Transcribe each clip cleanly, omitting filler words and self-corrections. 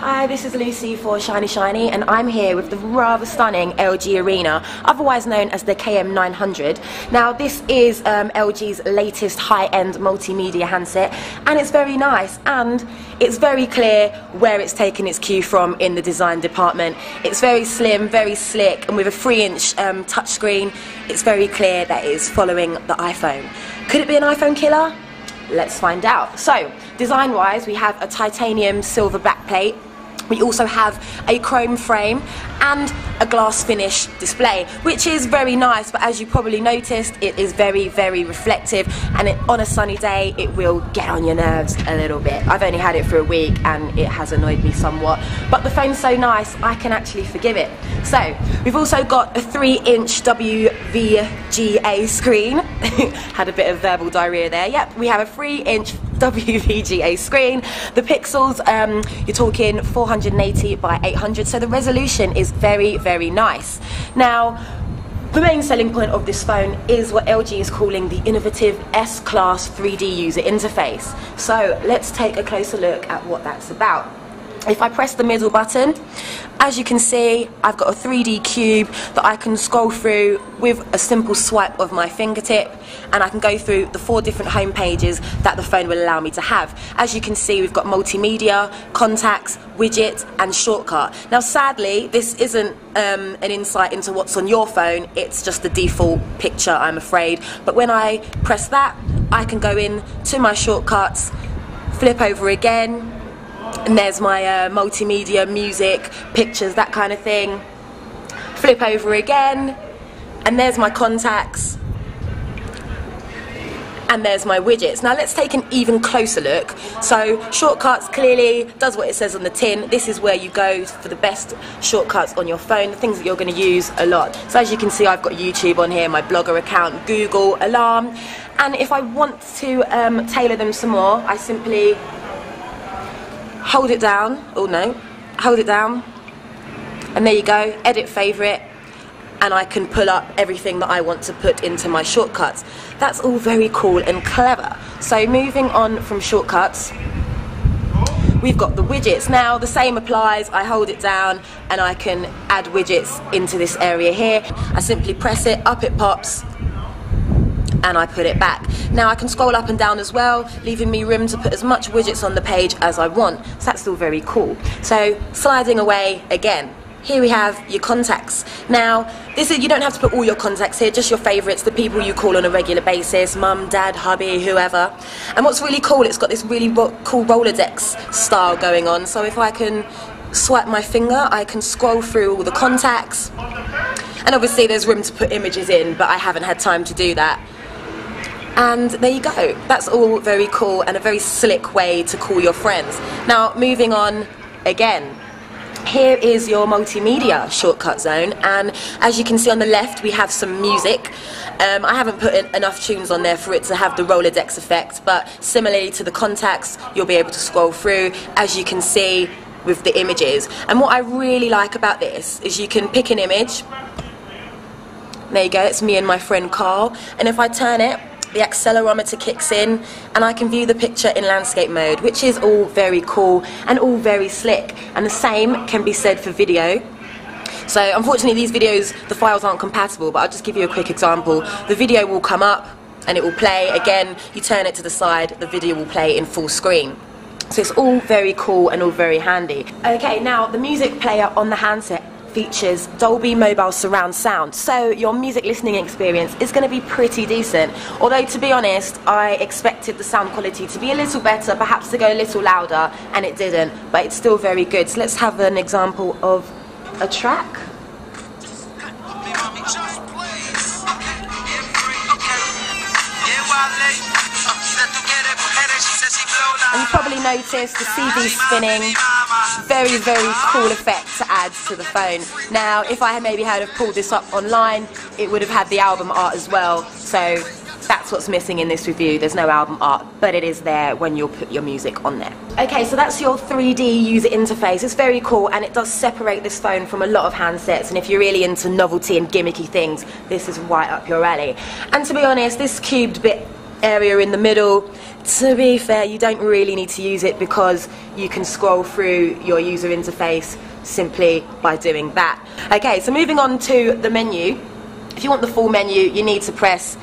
Hi, this is Lucy for Shiny Shiny, and I'm here with the rather stunning LG Arena, otherwise known as the KM900. Now, this is LG's latest high-end multimedia handset, and it's very nice, and it's very clear where it's taken its cue from in the design department. It's very slim, very slick, and with a 3-inch touchscreen, it's very clear that it is following the iPhone. Could it be an iPhone killer? Let's find out. So, design-wise, we have a titanium silver backplate. We also have a chrome frame and a glass finish display, which is very nice, but as you probably noticed, it is very, very reflective, and on a sunny day, it will get on your nerves a little bit. I've only had it for a week, and it has annoyed me somewhat, but the phone's so nice, I can actually forgive it. So, we've also got a 3-inch WVGA screen. Had a bit of verbal diarrhea there. Yep, we have a 3-inch WVGA screen. The pixels, you're talking 480 by 800, so the resolution is very, very nice. Now, the main selling point of this phone is what LG is calling the innovative S-Class 3D user interface. So let's take a closer look at what that's about. If I press the middle button, as you can see, I've got a 3D cube that I can scroll through with a simple swipe of my fingertip, and I can go through the 4 different home pages that the phone will allow me to have. As you can see, we've got multimedia, contacts, widgets, and shortcut. Now, sadly, this isn't an insight into what's on your phone, it's just the default picture, I'm afraid. But when I press that, I can go in to my shortcuts, flip over again, and there's my multimedia, music, pictures, that kind of thing. Flip over again, and there's my contacts, and there's my widgets. Now let's take an even closer look. So shortcuts clearly does what it says on the tin. This is where you go for the best shortcuts on your phone, the things that you're going to use a lot. So as you can see, I've got YouTube on here, my blogger account, Google, Alarm, and if I want to tailor them some more, I simply hold it down, hold it down, and there you go, edit favourite, and I can pull up everything that I want to put into my shortcuts. That's all very cool and clever. So moving on from shortcuts, we've got the widgets. Now the same applies, I hold it down and I can add widgets into this area here. I simply press it, up it pops, and I put it back. Now I can scroll up and down as well, leaving me room to put as much widgets on the page as I want. So that's still very cool. So sliding away again, here we have your contacts. Now you don't have to put all your contacts here, just your favourites, the people you call on a regular basis, mum, dad, hubby, whoever. And what's really cool, it's got this really cool Rolodex style going on. So if I can swipe my finger, I can scroll through all the contacts. And obviously there's room to put images in, but I haven't had time to do that. And there you go, that's all very cool and a very slick way to call your friends. Now moving on again, here is your multimedia shortcut zone, and as you can see on the left we have some music. I haven't put enough tunes on there for it to have the Rolodex effect, but similarly to the contacts, you'll be able to scroll through, as you can see with the images. And what I really like about this is you can pick an image. There you go, it's me and my friend Carl, and if I turn it, the accelerometer kicks in and I can view the picture in landscape mode, which is all very cool and all very slick. And the same can be said for video. So unfortunately these videos, the files aren't compatible, but I'll just give you a quick example. The video will come up and it will play. Again, you turn it to the side, the video will play in full screen. So it's all very cool and all very handy. Okay, now the music player on the handset features Dolby Mobile surround sound, so your music listening experience is going to be pretty decent. Although to be honest, I expected the sound quality to be a little better, perhaps to go a little louder, and it didn't, but it's still very good. So let's have an example of a track. And you've probably noticed the CD spinning, very, very cool effect to add to the phone. Now, if I had maybe have pulled this up online, it would have had the album art as well, so that's what's missing in this review. There's no album art, but it is there when you'll put your music on there. Okay, so that's your 3D user interface. It's very cool, and it does separate this phone from a lot of handsets, and if you're really into novelty and gimmicky things, this is right up your alley. And to be honest, this cubed bit area in the middle. To be fair, you don't really need to use it because you can scroll through your user interface simply by doing that. Okay, so moving on to the menu. If you want the full menu, you need to press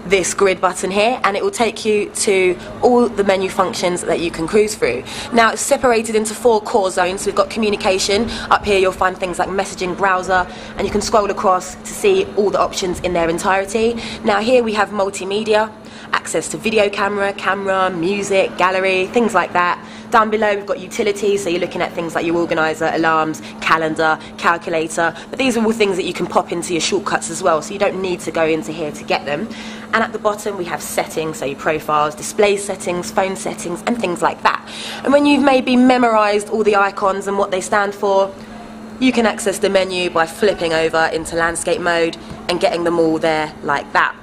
this grid button here, and it will take you to all the menu functions that you can cruise through. Now, it's separated into 4 core zones. We've got communication. Up here you'll find things like messaging, browser, and you can scroll across to see all the options in their entirety. Now here we have multimedia, access to video camera, music, gallery, things like that. Down below we've got utilities, so you're looking at things like your organizer, alarms, calendar, calculator, but these are all things that you can pop into your shortcuts as well, so you don't need to go into here to get them. And at the bottom we have settings, so your profiles, display settings, phone settings, and things like that. And when you've maybe memorized all the icons and what they stand for, you can access the menu by flipping over into landscape mode and getting them all there like that.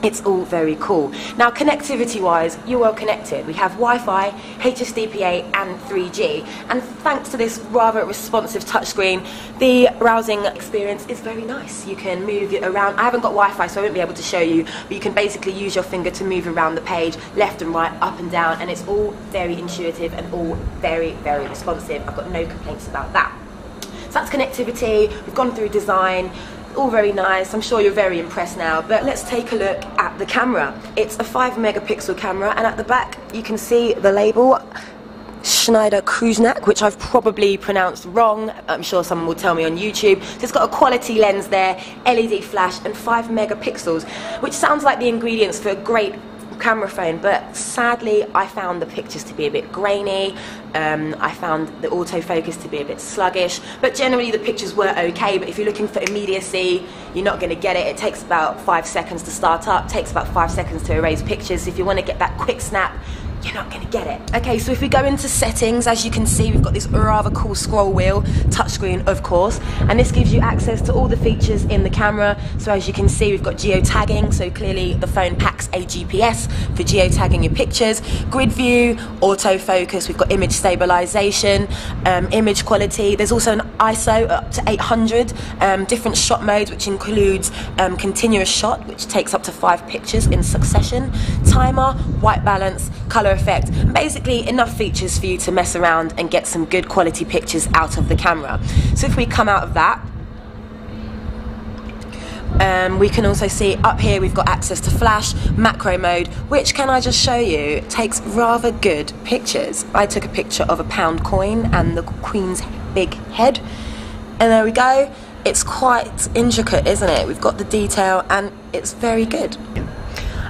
It's all very cool. Now, connectivity wise, you're well connected. We have Wi-Fi, HSDPA and 3G, and thanks to this rather responsive touchscreen, the browsing experience is very nice. You can move it around. I haven't got Wi-Fi, so I won't be able to show you, but you can basically use your finger to move around the page, left and right, up and down, and it's all very intuitive and all very, very responsive. I've got no complaints about that. So that's connectivity. We've gone through design. All very nice. I'm sure you're very impressed now, but let's take a look at the camera. It's a 5 megapixel camera, and at the back you can see the label Schneider Kreuznach, which I've probably pronounced wrong. I'm sure someone will tell me on YouTube. So it's got a quality lens there, LED flash, and 5 megapixels, which sounds like the ingredients for a great camera phone, but sadly I found the pictures to be a bit grainy. I found the autofocus to be a bit sluggish, but generally the pictures were okay. But if you're looking for immediacy, you're not going to get it. It takes about 5 seconds to start up, takes about 5 seconds to erase pictures. If you want to get that quick snap, you're not going to get it. Okay, so if we go into settings, as you can see, we've got this rather cool scroll wheel, touchscreen of course, and this gives you access to all the features in the camera. So as you can see, we've got geotagging, so clearly the phone packs a GPS for geotagging your pictures, grid view, autofocus, we've got image stabilization, image quality. There's also an ISO up to 800, different shot modes, which includes continuous shot, which takes up to 5 pictures in succession, timer, white balance, color effect, and basically enough features for you to mess around and get some good quality pictures out of the camera. So if we come out of that, we can also see up here we've got access to flash, macro mode, which, can I just show you, takes rather good pictures. I took a picture of a £1 coin and the Queen's big head, and there we go. It's quite intricate, isn't it? We've got the detail and it's very good.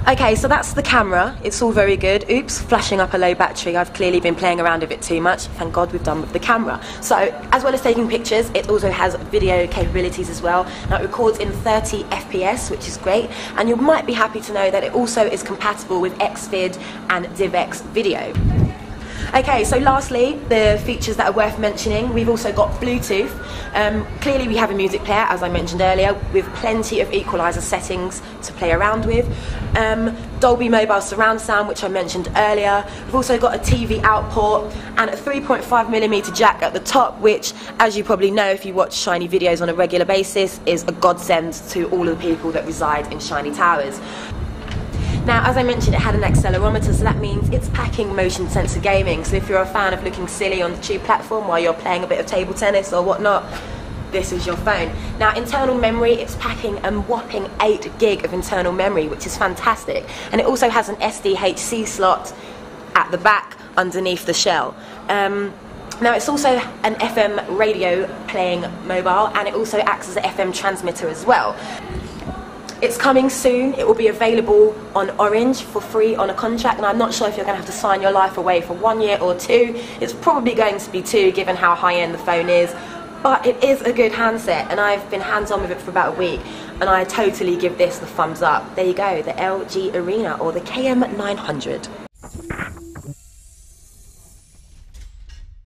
Okay, so that's the camera. It's all very good. Oops, flashing up a low battery. I've clearly been playing around with it too much. Thank God we've done with the camera. So, as well as taking pictures, it also has video capabilities as well. Now, it records in 30 FPS, which is great. And you might be happy to know that it also is compatible with Xvid and DivX video. Okay, so lastly, the features that are worth mentioning, we've also got Bluetooth. Clearly we have a music player, as I mentioned earlier, with plenty of equalizer settings to play around with. Dolby Mobile surround sound, which I mentioned earlier. We've also got a TV out port and a 3.5mm jack at the top, which, as you probably know if you watch Shiny videos on a regular basis, is a godsend to all of the people that reside in Shiny Towers. Now, as I mentioned, it had an accelerometer, so that means it's packing motion sensor gaming. So if you're a fan of looking silly on the tube platform while you're playing a bit of table tennis or whatnot, this is your phone. Now, internal memory, it's packing a whopping 8 gig of internal memory, which is fantastic. And it also has an SDHC slot at the back underneath the shell. Now, it's also an FM radio playing mobile, and it also acts as an FM transmitter as well. It's coming soon. It will be available on Orange for free on a contract, and I'm not sure if you're going to have to sign your life away for 1 year or 2. It's probably going to be 2, given how high-end the phone is, but it is a good handset, and I've been hands-on with it for about a week, and I totally give this the thumbs up. There you go, the LG Arena, or the KM900.